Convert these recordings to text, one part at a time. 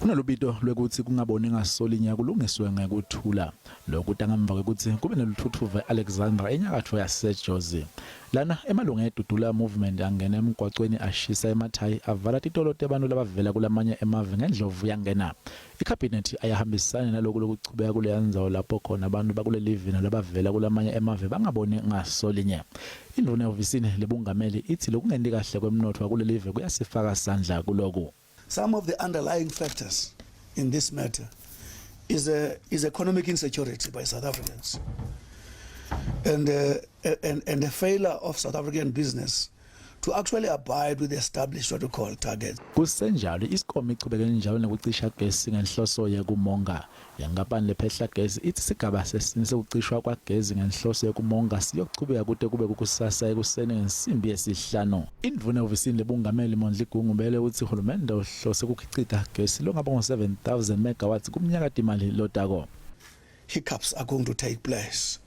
Kunalubito lwekuthi kungaboni ngasolinya kulungiswe ngekuthula lokhu tangamva ukuthi kube nelithuthuva Alexandra enyakatho yaseJozi lana emalunga edudula movement angena emgwaqweni ashisa emathayi avala titolo tebantu labavela kulamanye emave ngendlovu yangena ikhabhinethi ayahambisana naloko lokuchubeka kuleyanzawo lapho khona abantu bakulelivini labavela kulamanye emave bangaboni ngasolinya indvuna yehhovisi lebumengameli ithi lokungenti kahle kwemnotho kulelive kuyasifaka sandla kuloko. Some of the underlying factors in this matter is economic insecurity by South Africans and the failure of South African business to actually abide with the established what we call targets. Kusenjalo Eskom ichubeke njalo nekucisha gesi ngenhloso yekumonga yangapani lephehla gesi ithi sigaba sesine sokucishwa kwagezi ngenhloso yekumonga siyochubeka kude kube kukusasa ekuseni ngensimbi yesihlanu. Indvuna yehhovisi lebumengameli Mondli Gungubele uthi hulumende uhlose kukhicita gesi longaba ngo-7,000 megawatts kumnyaka imali lotako. Hiccups are going to take place,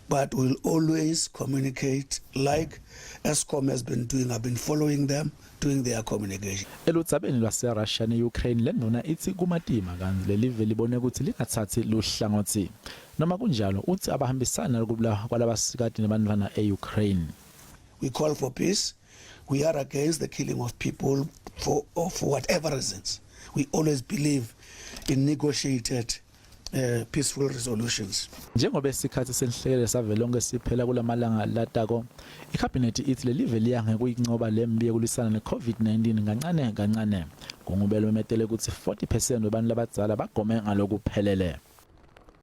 but we'll always communicate like Eskom has been doing. I've been following them, doing their communication. Elutsabeni lwase-Russia ne-Ukraine lenduna ithi kumatima kanti lelive libone ukuthi lingathathi luhlangothi. Noma kunjalo uthi abahambisana lokubulawa kwalabasikati nebantwana e-Ukraine. We call for peace. We are against the killing of people for whatever reasons. We always believe in negotiated peaceful resolutions. Njengoba isikhathi senhlekele savelonke siphela kulamalanga latako ikhabhinethi ithi lelive liyange kuyincoba lembi yokulisana ne-COVID-19 kancane kancane. Gungubele umetele ukuthi 40% wabantu labadzala bagome ngalokuphelele.